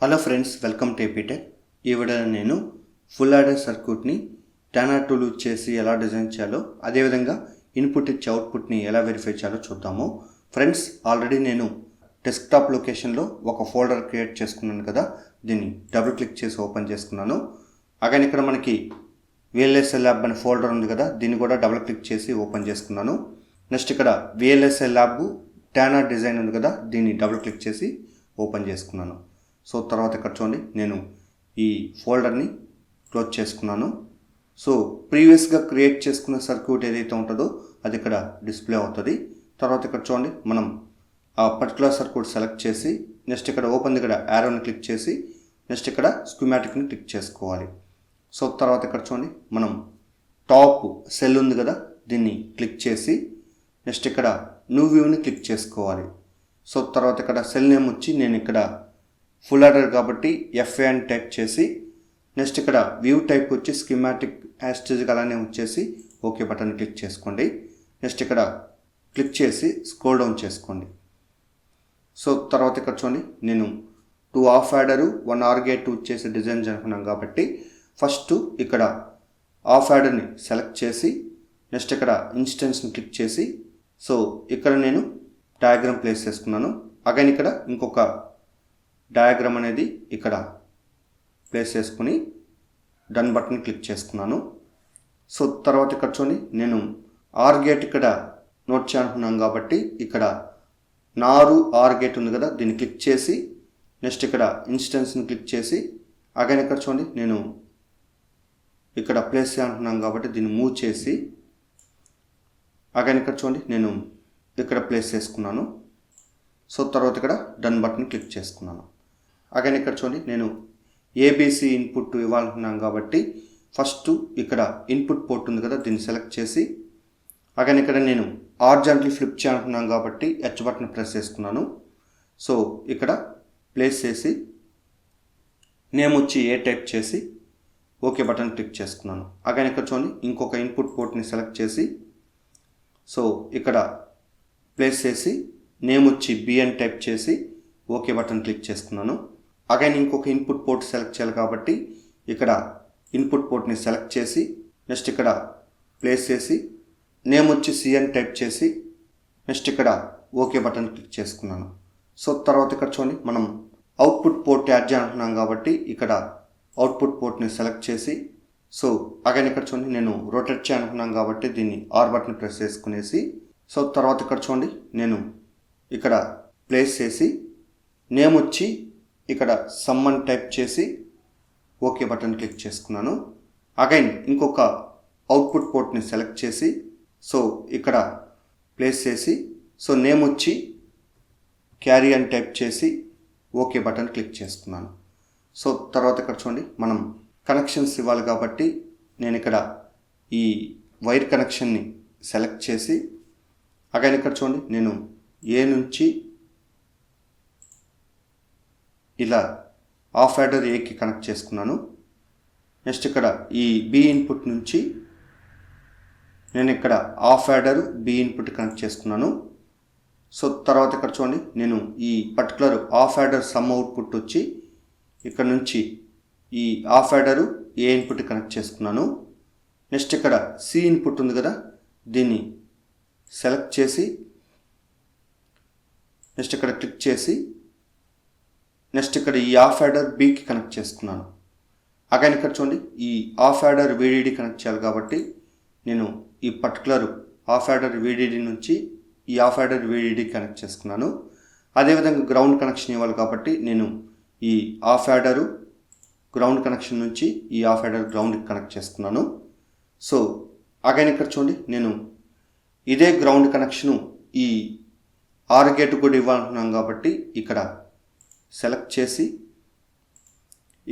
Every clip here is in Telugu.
Hello friends, welcome to AP Tech. ఈ వీడియోలో నేను ఫుల్ యాడర్ సర్క్యూట్ని టర్నర్ టూల్ యూజ్ చేసి ఎలా డిజైన్ చేయాలో, అదేవిధంగా ఇన్పుట్ ఇచ్చి అవుట్పుట్ని ఎలా వెరిఫై చేయాలో చూద్దాము. ఫ్రెండ్స్, ఆల్రెడీ నేను డెస్క్టాప్ లొకేషన్లో ఒక ఫోల్డర్ క్రియేట్ చేసుకున్నాను కదా, దీన్ని డబుల్ క్లిక్ చేసి ఓపెన్ చేసుకున్నాను. అలాగే ఇక్కడ మనకి VLSI ల్యాబ్ అనే ఫోల్డర్ ఉంది కదా, దీన్ని కూడా డబుల్ క్లిక్ చేసి ఓపెన్ చేసుకున్నాను. నెక్స్ట్ ఇక్కడ VLSI ల్యాబ్ టర్నర్ డిజైన్ ఉంది కదా, దీన్ని డబుల్ క్లిక్ చేసి ఓపెన్ చేసుకున్నాను. సో తర్వాత ఇక్కడ చూడండి, నేను ఈ ఫోల్డర్ని క్లోజ్ చేసుకున్నాను. సో ప్రీవియస్గా క్రియేట్ చేసుకున్న సర్క్యూట్ ఏదైతే ఉంటుందో అది ఇక్కడ డిస్ప్లే అవుతుంది. తర్వాత ఇక్కడ చూడండి, మనం ఆ పర్టికులర్ సర్క్యూట్ సెలెక్ట్ చేసి నెక్స్ట్ ఇక్కడ ఓపెన్ ఇక్కడ యారోని క్లిక్ చేసి నెక్స్ట్ ఇక్కడ స్కీమాటిక్ని క్లిక్ చేసుకోవాలి. సో తర్వాత ఇక్కడ చూడండి, మనం టాప్ సెల్ ఉంది కదా, దీన్ని క్లిక్ చేసి నెక్స్ట్ ఇక్కడ న్యూ వ్యూని క్లిక్ చేసుకోవాలి. సో తర్వాత ఇక్కడ సెల్ నేమ్ వచ్చి నేను ఇక్కడ ఫుల్ ఆర్డర్ కాబట్టి FA అని టైప్ చేసి నెక్స్ట్ ఇక్కడ వ్యూ టైప్ వచ్చి స్కీమాటిక్ యాస్టేజ్ అలానే వచ్చేసి ఓకే బటన్ క్లిక్ చేసుకోండి. నెక్స్ట్ ఇక్కడ క్లిక్ చేసి స్క్రోల్ డౌన్ చేసుకోండి. సో తర్వాత ఇక్కడ చూడండి, నేను 2 హాఫ్ యాడరు 1 OR గేట్ చేసి డిజైన్ చేసుకున్నాం కాబట్టి ఫస్ట్ ఇక్కడ హాఫ్ యాడర్ని సెలెక్ట్ చేసి నెక్స్ట్ ఇక్కడ ఇన్స్టెన్స్ని క్లిక్ చేసి సో ఇక్కడ నేను డయాగ్రామ్ ప్లేస్ చేసుకున్నాను. అగైన్ ఇక్కడ ఇంకొక డయాగ్రామ్ అనేది ఇక్కడ ప్లేస్ చేసుకుని డన్ బటన్ క్లిక్ చేసుకున్నాను. సో తర్వాత ఇక్కడ చూడండి, నేను ఆర్ గేట్ ఇక్కడ నోట్ చేయాలనుకున్నాను కాబట్టి ఇక్కడ ఆర్ గేట్ ఉంది కదా, దీన్ని క్లిక్ చేసి నెక్స్ట్ ఇక్కడ ఇన్స్టెన్స్ని క్లిక్ చేసి అగైన్ ఇక్కడ చూడండి, నేను ఇక్కడ ప్లేస్ చేయాలనుకున్నాను కాబట్టి దీన్ని మూవ్ చేసి అగైన్ ఇక్కడ చూడండి, నేను ఇక్కడ ప్లేస్ చేసుకున్నాను. సో తర్వాత ఇక్కడ డన్ బటన్ క్లిక్ చేసుకున్నాను. అగైన్ ఇక్కడ చూడండి, నేను ABC ఇన్పుట్ ఇవ్వాలనుకున్నాను కాబట్టి ఫస్ట్ ఇక్కడ ఇన్పుట్ పోర్ట్ ఉంది కదా, దీన్ని సెలెక్ట్ చేసి అగైన్ ఇక్కడ నేను హారిజాంటల్ ఫ్లిప్ చేయాలనుకున్నాను కాబట్టి H బటన్ ప్రెస్ చేసుకున్నాను. సో ఇక్కడ ప్లేస్ చేసి నేమ్ వచ్చి A టైప్ చేసి ఓకే బటన్ క్లిక్ చేసుకున్నాను. అగైన్ ఇక్కడ చూడండి, ఇంకొక ఇన్పుట్ పోర్ట్ని సెలెక్ట్ చేసి సో ఇక్కడ ప్లేస్ చేసి నేమ్ వచ్చి B అని టైప్ చేసి ఓకే బటన్ క్లిక్ చేసుకున్నాను. అగైన్ ఇంకొక ఇన్పుట్ పోర్ట్ సెలెక్ట్ చేయాలి కాబట్టి ఇక్కడ ఇన్పుట్ పోర్ట్ని సెలెక్ట్ చేసి నెక్స్ట్ ఇక్కడ ప్లేస్ చేసి నేమ్ వచ్చి C అని టైప్ చేసి నెక్స్ట్ ఇక్కడ ఓకే బటన్ క్లిక్ చేసుకున్నాను. సో తర్వాత ఇక్కడ చూడండి, మనం అవుట్పుట్ పోర్ట్ యాడ్ చేయాలనుకున్నాం కాబట్టి ఇక్కడ అవుట్పుట్ పోర్ట్ని సెలెక్ట్ చేసి సో అగైన్ ఇక్కడ చూడండి, నేను రొటేట్ చేయాలనుకున్నాను కాబట్టి దీన్ని R బటన్ ప్రెస్ చేసుకునేసి సో తర్వాత ఇక్కడ చూడండి, నేను ఇక్కడ ప్లేస్ చేసి నేమ్ వచ్చి ఇక్కడ సమ్మన్ టైప్ చేసి ఓకే బటన్ క్లిక్ చేసుకున్నాను. అగైన్ ఇంకొక అవుట్పుట్ పోర్ట్ని సెలెక్ట్ చేసి సో ఇక్కడ ప్లేస్ చేసి సో నేమ్ వచ్చి క్యారీ అని టైప్ చేసి ఓకే బటన్ క్లిక్ చేసుకున్నాను. సో తర్వాత ఇక్కడ చూడండి, మనం కనెక్షన్స్ ఇవ్వాలి కాబట్టి నేను ఇక్కడ ఈ వైర్ కనెక్షన్ని సెలెక్ట్ చేసి అగైన్ ఇక్కడ చూడండి, నేను A నుంచి ఇలా హాఫ్ యాడర్ Aకి కనెక్ట్ చేసుకున్నాను. నెక్స్ట్ ఇక్కడ ఈ B ఇన్పుట్ నుంచి నేను ఇక్కడ half adder B input connect చేసుకున్నాను. సో తర్వాత ఇక్కడ చూడండి, నేను ఈ particular half adder some output వచ్చి ఇక్కడ నుంచి ఈ హాఫ్ యాడరు A ఇన్పుట్ కనెక్ట్ చేసుకున్నాను. నెక్స్ట్ ఇక్కడ C ఇన్పుట్ ఉంది కదా, దీన్ని సెలెక్ట్ చేసి నెక్స్ట్ ఇక్కడ క్లిక్ చేసి నెక్స్ట్ ఇక్కడ ఈ హాఫ్ యాడర్ Bకి కనెక్ట్ చేసుకున్నాను. అగైన్ ఇక్కడ చూడండి, ఈ హాఫ్ యాడర్ VDD కనెక్ట్ చేయాలి కాబట్టి నేను ఈ పర్టికులర్ హాఫ్ యాడర్ VDD నుంచి ఈ హాఫ్ యాడర్ VDD కనెక్ట్ చేసుకున్నాను. అదేవిధంగా గ్రౌండ్ కనెక్షన్ ఇవ్వాలి కాబట్టి నేను ఈ హాఫ్ యాడరు గ్రౌండ్ కనెక్షన్ నుంచి ఈ హాఫ్ యాడర్ గ్రౌండ్కి కనెక్ట్ చేసుకున్నాను. సో అగైన్ ఇక్కడ చూడండి, నేను ఇదే గ్రౌండ్ కనెక్షను ఈ ఆర్ గేట్ కూడా ఇవ్వాలనుకున్నాను కాబట్టి ఇక్కడ సెలెక్ట్ చేసి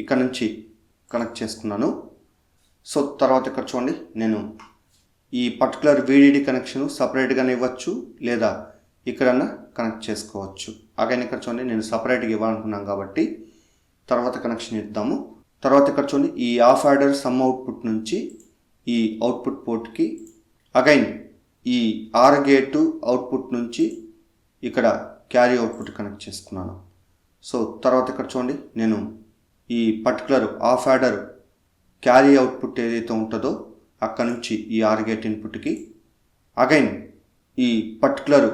ఇక్కడ నుంచి కనెక్ట్ చేసుకున్నాను. సో తర్వాత ఇక్కడ చూడండి, నేను ఈ పర్టికులర్ VDD కనెక్షన్ సపరేట్గానే ఇవ్వచ్చు లేదా ఇక్కడన్నా కనెక్ట్ చేసుకోవచ్చు. అగైన్ ఇక్కడ చూడండి, నేను సపరేట్గా ఇవ్వాలనుకున్నాను కాబట్టి తర్వాత కనెక్షన్ ఇద్దాము. తర్వాత ఇక్కడ చూడండి, ఈ హాఫ్ యాడర్ సమ్ అవుట్పుట్ నుంచి ఈ అవుట్పుట్ పోర్ట్కి అగైన్ ఈ ఆర్ గేటు అవుట్పుట్ నుంచి ఇక్కడ క్యారీ అవుట్పుట్ కనెక్ట్ చేసుకున్నాను. సో తర్వాత ఇక్కడ చూడండి, నేను ఈ particular half adder carry output ఏదైతే ఉంటుందో అక్కడ నుంచి ఈ ఆర్ గేట్ ఇన్పుట్కి అగైన్ ఈ particular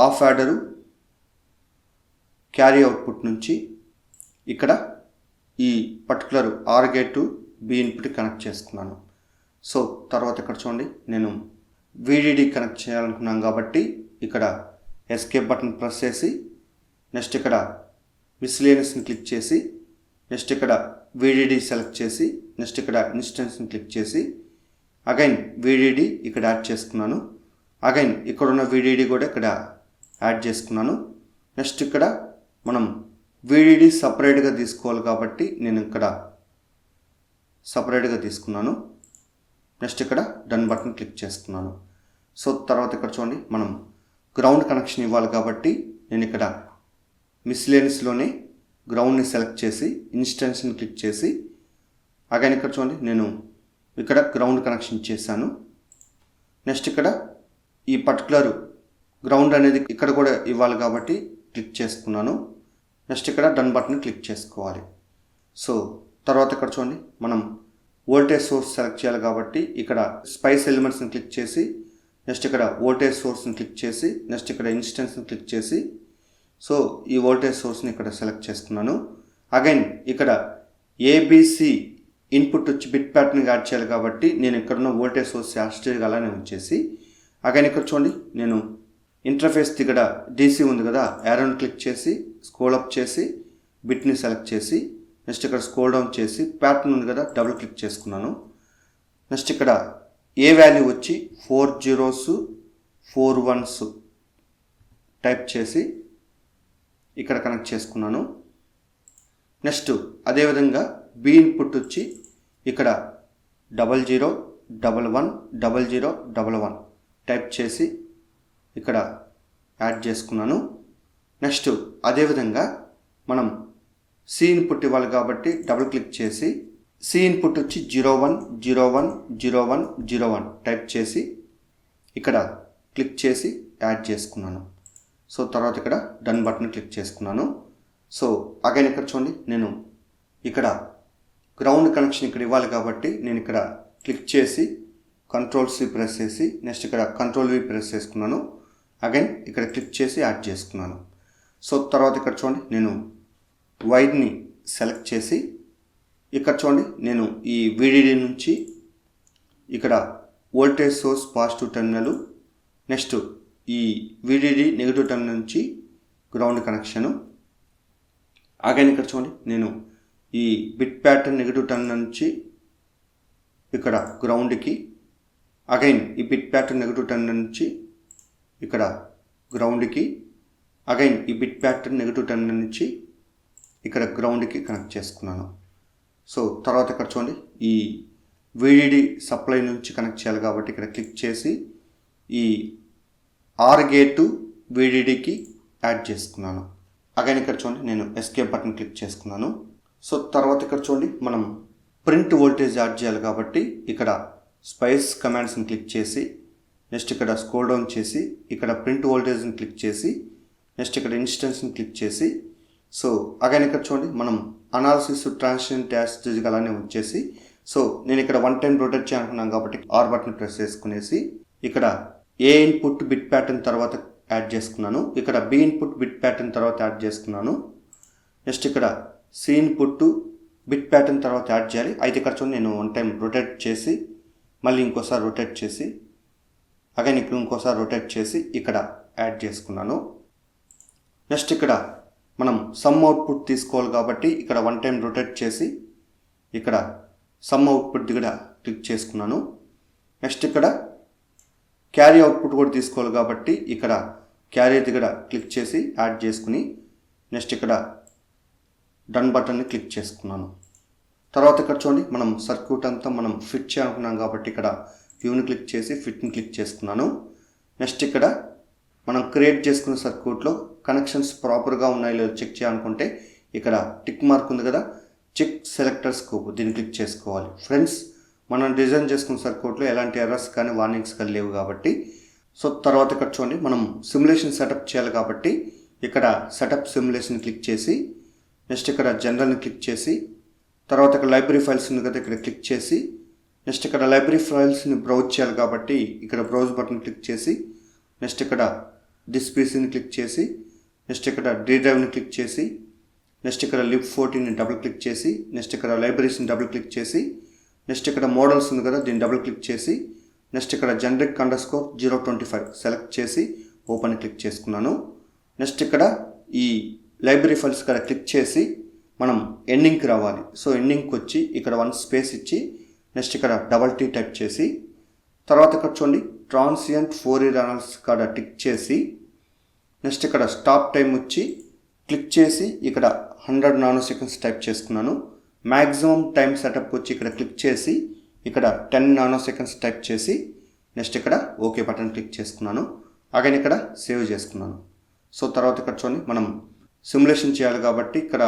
half adder carry output నుంచి ఇక్కడ ఈ పర్టికులర్ OR gate to B input connect చేసుకున్నాను. సో తర్వాత ఇక్కడ చూడండి, నేను VDD కనెక్ట్ చేయాలనుకున్నాను కాబట్టి ఇక్కడ ఎస్కేప్ బటన్ ప్రెస్ చేసి నెక్స్ట్ ఇక్కడ మిస్లేనియస్ని క్లిక్ చేసి నెక్స్ట్ ఇక్కడ VDD సెలెక్ట్ చేసి నెక్స్ట్ ఇక్కడ ఇన్స్టెన్స్ని క్లిక్ చేసి అగైన్ VDD ఇక్కడ యాడ్ చేసుకున్నాను. అగైన్ ఇక్కడ ఉన్న VDD కూడా ఇక్కడ యాడ్ చేసుకున్నాను. నెక్స్ట్ ఇక్కడ మనం VDD సపరేట్గా తీసుకోవాలి కాబట్టి నేను ఇక్కడ సపరేట్గా తీసుకున్నాను. నెక్స్ట్ ఇక్కడ డన్ బటన్ క్లిక్ చేసుకున్నాను. సో తర్వాత ఇక్కడ చూడండి, మనం గ్రౌండ్ కనెక్షన్ ఇవ్వాలి కాబట్టి నేను ఇక్కడ మిస్లేనియస్లోనే గ్రౌండ్ని సెలెక్ట్ చేసి ఇన్స్టెన్స్ని క్లిక్ చేసి అగైన్ ఇక్కడ చూడండి, నేను ఇక్కడ గ్రౌండ్ కనెక్షన్ చేశాను. నెక్స్ట్ ఇక్కడ ఈ పర్టికులర్ గ్రౌండ్ అనేది ఇక్కడ కూడా ఇవ్వాలి కాబట్టి క్లిక్ చేసుకున్నాను. నెక్స్ట్ ఇక్కడ డన్ బటన్ క్లిక్ చేసుకోవాలి. సో తర్వాత ఇక్కడ చూడండి, మనం వోల్టేజ్ సోర్స్ సెలెక్ట్ చేయాలి కాబట్టి ఇక్కడ స్పైస్ ఎలిమెంట్స్ని క్లిక్ చేసి నెక్స్ట్ ఇక్కడ వోల్టేజ్ సోర్స్ని క్లిక్ చేసి నెక్స్ట్ ఇక్కడ ఇన్స్టెన్స్ని క్లిక్ చేసి సో ఈ వోల్టేజ్ సోర్స్ని ఇక్కడ సెలెక్ట్ చేసుకున్నాను. అగైన్ ఇక్కడ ABC ఇన్పుట్ వచ్చి బిట్ ప్యాటర్న్ యాడ్ చేయాలి కాబట్టి నేను ఇక్కడ ఉన్న వోల్టేజ్ సోర్స్ యాస్టేజ్ అలానే ఉంచేసి అగైన్ ఇక్కడ చూడండి, నేను ఇంటర్ఫేస్ ఇక్కడ DC ఉంది కదా, యారోని క్లిక్ చేసి స్క్రోల్ అప్ చేసి బిట్ని సెలెక్ట్ చేసి నెక్స్ట్ ఇక్కడ స్క్రోల్ డౌన్ చేసి ప్యాటర్న్ ఉంది కదా డబుల్ క్లిక్ చేసుకున్నాను. నెక్స్ట్ ఇక్కడ ఏ వాల్యూ వచ్చి 4 zeros 4 ones టైప్ చేసి ఇక్కడ కనెక్ట్ చేసుకున్నాను. నెక్స్ట్ అదేవిధంగా బి ఇన్పుట్ వచ్చి ఇక్కడ 00 11 00 11 టైప్ చేసి ఇక్కడ యాడ్ చేసుకున్నాను. నెక్స్ట్ అదేవిధంగా మనం సి ఇన్పుట్ ఇవ్వాలి కాబట్టి డబుల్ క్లిక్ చేసి సి ఇన్పుట్ వచ్చి 01 01 01 01 టైప్ చేసి ఇక్కడ క్లిక్ చేసి యాడ్ చేసుకున్నాను. సో తర్వాత ఇక్కడ డన్ బటన్ క్లిక్ చేసుకున్నాను. సో అగైన్ ఇక్కడ చూడండి, నేను ఇక్కడ గ్రౌండ్ కనెక్షన్ ఇక్కడ ఇవ్వాలి కాబట్టి నేను ఇక్కడ క్లిక్ చేసి Ctrl+C ప్రెస్ చేసి నెక్స్ట్ ఇక్కడ Ctrl+V ప్రెస్ చేసుకున్నాను. అగైన్ ఇక్కడ క్లిక్ చేసి యాడ్ చేసుకున్నాను. సో తర్వాత ఇక్కడ చూడండి, నేను వైర్ని సెలెక్ట్ చేసి ఇక్కడ చూడండి, నేను ఈ VDD నుంచి ఇక్కడ voltage source positive terminal next ఈ VDD నెగిటివ్ టెర్మినల్ నుంచి గ్రౌండ్ కనెక్షను. అగైన్ ఇక్కడ చూడండి, నేను ఈ బిట్ ప్యాటర్న్ నెగిటివ్ టెర్మినల్ నుంచి ఇక్కడ గ్రౌండ్కి అగైన్ ఈ బిట్ ప్యాటర్న్ నెగిటివ్ టెర్మినల్ నుంచి ఇక్కడ గ్రౌండ్కి అగైన్ ఈ బిట్ ప్యాటర్న్ నెగిటివ్ టెర్మినల్ నుంచి ఇక్కడ గ్రౌండ్కి కనెక్ట్ చేసుకున్నాను. సో తర్వాత ఇక్కడ చూడండి, ఈ VDD సప్లై నుంచి కనెక్ట్ చేయాలి కాబట్టి ఇక్కడ క్లిక్ చేసి ఈ ఆర్ గేటు VDDకి యాడ్ చేసుకున్నాను. అగైన్ ఇక్కడ చూడండి, నేను ఎస్కేప్ బటన్ క్లిక్ చేసుకున్నాను. సో తర్వాత ఇక్కడ చూడండి, మనం ప్రింట్ వోల్టేజ్ యాడ్ చేయాలి కాబట్టి ఇక్కడ స్పైస్ కమాండ్స్ని క్లిక్ చేసి నెక్స్ట్ ఇక్కడ స్క్రోల్ డౌన్ చేసి ఇక్కడ ప్రింట్ వోల్టేజ్ని క్లిక్ చేసి నెక్స్ట్ ఇక్కడ ఇన్స్టెన్స్ని క్లిక్ చేసి సో అగైన్ ఇక్కడ చూడండి, మనం అనాలిసిస్ ట్రాన్సిషన్ ట్యాక్స్ అలానే వచ్చేసి సో నేను ఇక్కడ 1 time రొటేట్ చేయాలనుకున్నాను కాబట్టి ఆర్ బటన్ ప్రెస్ చేసుకునేసి ఇక్కడ ఏ ఇన్పుట్ బిట్ ప్యాటర్న్ తర్వాత యాడ్ చేసుకున్నాను. ఇక్కడ బి ఇన్పుట్ బిట్ ప్యాటర్న్ తర్వాత యాడ్ చేసుకున్నాను. నెక్స్ట్ ఇక్కడ సి ఇన్పుట్ బిట్ ప్యాటర్న్ తర్వాత యాడ్ చేయాలి. అయితే ఇక్కడ చూడండి, నేను 1 time రొటేట్ చేసి మళ్ళీ ఇంకోసారి రొటేట్ చేసి అగైన్ ఇక్కడ ఇంకోసారి రొటేట్ చేసి ఇక్కడ యాడ్ చేసుకున్నాను. నెక్స్ట్ ఇక్కడ మనం సమ్ అవుట్పుట్ తీసుకోవాలి కాబట్టి ఇక్కడ 1 time రొటేట్ చేసి ఇక్కడ సమ్ అవుట్పుట్ దగ్గర క్లిక్ చేసుకున్నాను. నెక్స్ట్ ఇక్కడ క్యారీ అవుట్పుట్ కూడా తీసుకోవాలి కాబట్టి ఇక్కడ క్యారీ దగ్గర క్లిక్ చేసి యాడ్ చేసుకుని నెక్స్ట్ ఇక్కడ డన్ బటన్ని క్లిక్ చేసుకున్నాను. తర్వాత ఇక్కడ చూడండి, మనం సర్క్యూట్ అంతా మనం ఫిట్ చేయాలనుకున్నాం కాబట్టి ఇక్కడ వ్యూని క్లిక్ చేసి ఫిట్ని క్లిక్ చేసుకున్నాను. నెక్స్ట్ ఇక్కడ మనం క్రియేట్ చేసుకున్న సర్క్యూట్లో కనెక్షన్స్ ప్రాపర్గా ఉన్నాయో లేదో చెక్ చేయాలనుకుంటే ఇక్కడ టిక్ మార్క్ ఉంది కదా, చెక్ సెలెక్టర్ స్కోప్, దీన్ని క్లిక్ చేసుకోవాలి. ఫ్రెండ్స్, మనం డిజైన్ చేసుకున్న సర్క్యూట్లో ఎలాంటి ఎర్రర్స్ కానీ వార్నింగ్స్ కానీ లేవు కాబట్టి సో తర్వాత ఇక్కడ చూడండి, మనం సిమ్యులేషన్ సెటప్ చేయాలి కాబట్టి ఇక్కడ సెటప్ సిమ్యులేషన్ క్లిక్ చేసి నెక్స్ట్ ఇక్కడ జనరల్ని క్లిక్ చేసి తర్వాత ఇక్కడ లైబ్రరీ ఫైల్స్ ఉంది కదా ఇక్కడ క్లిక్ చేసి నెక్స్ట్ ఇక్కడ లైబ్రరీ ఫైల్స్ని బ్రౌజ్ చేయాలి కాబట్టి ఇక్కడ బ్రౌజ్ బటన్ క్లిక్ చేసి నెక్స్ట్ ఇక్కడ దిస్ పీసీని క్లిక్ చేసి నెక్స్ట్ ఇక్కడ డి డ్రైవ్ని క్లిక్ చేసి నెక్స్ట్ ఇక్కడ lib14ని డబుల్ క్లిక్ చేసి నెక్స్ట్ ఇక్కడ లైబ్రరీస్ని డబుల్ క్లిక్ చేసి నెక్స్ట్ ఇక్కడ మోడల్స్ ఉంది కదా దీన్ని డబుల్ క్లిక్ చేసి నెక్స్ట్ ఇక్కడ generic_025 సెలెక్ట్ చేసి ఓపెన్ క్లిక్ చేసుకున్నాను. నెక్స్ట్ ఇక్కడ ఈ లైబ్రరీ ఫైల్స్ ఇక్కడ క్లిక్ చేసి మనం ఎండింగ్కి రావాలి. సో ఎండింగ్కి వచ్చి ఇక్కడ 1 స్పేస్ ఇచ్చి నెక్స్ట్ ఇక్కడ టీ టైప్ చేసి తర్వాత ఇక్కడ చూడండి ట్రాన్సియంట్ ఫోరియర్ అనలిసిస్ కాడ టిక్ చేసి నెక్స్ట్ ఇక్కడ స్టాప్ టైం వచ్చి క్లిక్ చేసి ఇక్కడ 100 నానోసెకండ్స్ టైప్ చేసుకున్నాను. మ్యాక్సిమం టైం సెటప్ వచ్చి ఇక్కడ క్లిక్ చేసి ఇక్కడ 10 నానోసెకండ్స్ టైప్ చేసి నెక్స్ట్ ఇక్కడ ఓకే బటన్ క్లిక్ చేసుకున్నాను. అగైన్ ఇక్కడ సేవ్ చేసుకున్నాను. సో తర్వాత ఇక్కడ చూడండి మనం సిమ్యులేషన్ చేయాలి కాబట్టి ఇక్కడ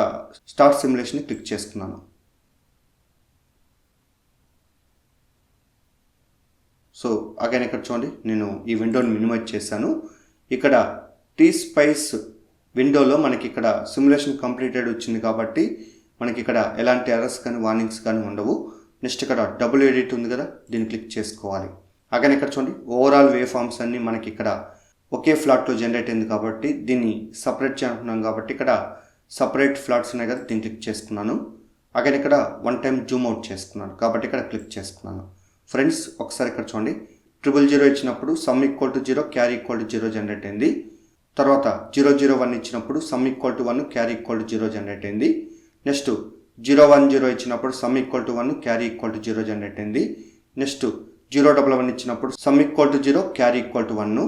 స్టార్ట్ సిమ్యులేషన్ని క్లిక్ చేసుకున్నాను. సో అగైన్ ఇక్కడ చూడండి నేను ఈ విండోని మినిమైజ్ చేశాను. ఇక్కడ T-Spice విండోలో మనకి ఇక్కడ సిమ్యులేషన్ కంప్లీటెడ్ వచ్చింది కాబట్టి మనకి ఇక్కడ ఎలాంటి ఎర్రర్స్ కానీ వార్నింగ్స్ కానీ ఉండవు. నెక్స్ట్ ఇక్కడ డబుల్ ఎడిట్ ఉంది కదా దీన్ని క్లిక్ చేసుకోవాలి. అగైన్ ఇక్కడ చూడండి ఓవరాల్ వే ఫామ్స్ అన్నీ మనకి ఇక్కడ ఒకే ఫ్లాట్లో జనరేట్ అయింది కాబట్టి దీన్ని సపరేట్ చేయాలనుకున్నాం కాబట్టి ఇక్కడ సపరేట్ ఫ్లాట్స్ ఉన్నాయి కదా దీన్ని క్లిక్ చేసుకున్నాను. అగైన్ ఇక్కడ 1 టైం జూమ్ అవుట్ చేసుకున్నాను కాబట్టి ఇక్కడ క్లిక్ చేసుకున్నాను. ఫ్రెండ్స్ ఒకసారి ఇక్కడ చూడండి 000 ఇచ్చినప్పుడు sum equal to 0 carry equal to 0 generate అయింది. తర్వాత 001 ఇచ్చినప్పుడు sum equal to 1 carry equal to 0 generate అయింది. నెక్స్ట్ 010 ఇచ్చినప్పుడు sum equal to 1 carry equal to 0 generate అయింది. నెక్స్ట్ 011 ఇచ్చినప్పుడు sum equal to 0 carry equal to 1.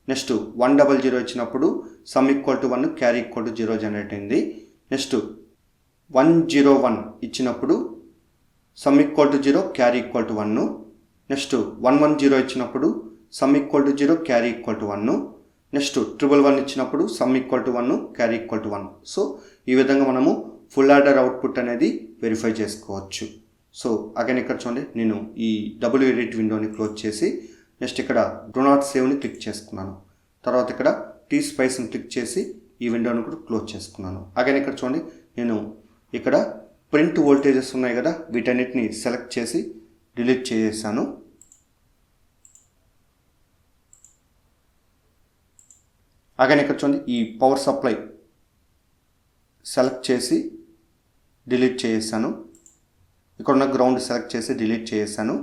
Next 100 ఇచ్చినప్పుడు sum equal to 1 carry equal to 0 generate అయింది. నెక్స్ట్ 101 ఇచ్చినప్పుడు sum equal to 0 carry equal to 1. Next 110 ఇచ్చినప్పుడు sum equal to 0 carry equal to 1. Next 111 ఇచ్చినప్పుడు sum equal to 1 carry equal to 1. So ఈ విధంగా మనము ఫుల్ ఆర్డర్ అవుట్పుట్ అనేది వెరిఫై చేసుకోవచ్చు. సో అగైన్ ఇక్కడ చూడండి నేను ఈ డబ్ల్యూ ఎడిట్ విండోని క్లోజ్ చేసి నెక్స్ట్ ఇక్కడ డో నాట్ సేవ్ని క్లిక్ చేసుకున్నాను. తర్వాత ఇక్కడ T-Spiceని క్లిక్ చేసి ఈ విండోని కూడా క్లోజ్ చేసుకున్నాను. అగైన్ ఇక్కడ చూడండి నేను ఇక్కడ ప్రింట్ వోల్టేజెస్ ఉన్నాయి కదా వీటన్నిటిని సెలెక్ట్ చేసి డిలీట్ చేసేసాను. అగైన్ ఇక్కడ చూడండి ఈ పవర్ సప్లై సెలెక్ట్ చేసి డిలీట్ చేసేసాను. ఇక్కడ ఉన్న గ్రౌండ్ సెలెక్ట్ చేసి డిలీట్ చేసేసాను.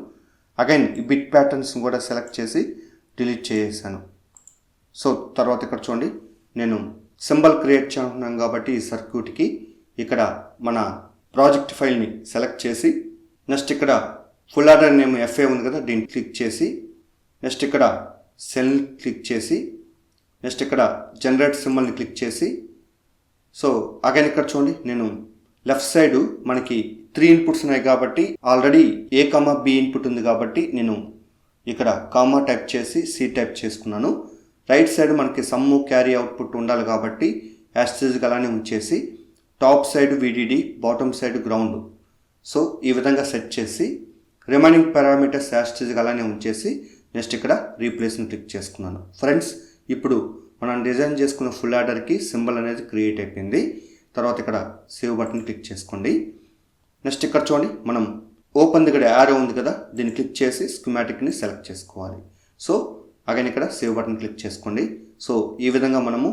అగైన్ ఈ బిట్ ప్యాటర్న్స్ కూడా సెలెక్ట్ చేసి డిలీట్ చేసేసాను. సో తర్వాత ఇక్కడ చూడండి నేను సింబల్ క్రియేట్ చేస్తున్నాం కాబట్టి ఈ సర్క్యూట్కి ఇక్కడ మన ప్రాజెక్ట్ ఫైల్ని సెలెక్ట్ చేసి నెక్స్ట్ ఇక్కడ ఫుల్ ఆర్డర్ నేమ్ FA ఉంది కదా దీన్ని క్లిక్ చేసి నెక్స్ట్ ఇక్కడ సెల్ క్లిక్ చేసి నెక్స్ట్ ఇక్కడ జనరేట్ సింబల్ని క్లిక్ చేసి సో అగైన్ ఇక్కడ చూడండి నేను లెఫ్ట్ సైడ్ మనకి 3 ఇన్పుట్స్ ఉన్నాయి కాబట్టి ఆల్రెడీ A, B ఇన్పుట్ ఉంది కాబట్టి నేను ఇక్కడ కామా టైప్ చేసి C టైప్ చేసుకున్నాను. రైట్ సైడ్ మనకి సమ్ము క్యారీ అవుట్పుట్ ఉండాలి కాబట్టి యాస్టేజ్గా అలానే ఉంచేసి top side VDD bottom side ground so ఈ విధంగా సెట్ చేసి రిమైనింగ్ పారామీటర్స్ యాస్టేజ్గా అలానే ఉంచేసి నెక్స్ట్ ఇక్కడ రీప్లేస్ని క్లిక్ చేసుకున్నాను. ఫ్రెండ్స్ ఇప్పుడు మనం డిజైన్ చేసుకున్న ఫుల్ ఆర్డర్కి సింబల్ అనేది క్రియేట్ అయిపోయింది. తర్వాత ఇక్కడ సేవ్ బటన్ క్లిక్ చేసుకోండి. నెక్స్ట్ ఇక్కడ చూడండి మనం ఓపెన్ దగ్గర యారో ఉంది కదా దీన్ని క్లిక్ చేసి స్కీమాటిక్ని సెలెక్ట్ చేసుకోవాలి. సో అగైన్ ఇక్కడ సేవ్ బటన్ క్లిక్ చేసుకోండి. సో ఈ విధంగా మనము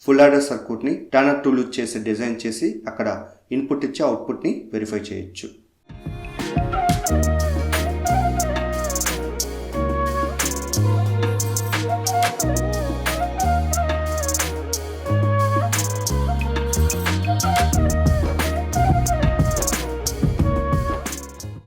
ఫుల్ ఆర్డర్ సర్క్యూట్ని టర్నర్ టూల్ యూజ్ చేసి డిజైన్ చేసి అక్కడ ఇన్పుట్ ఇచ్చి అవుట్పుట్ని వెరిఫై చేయొచ్చు.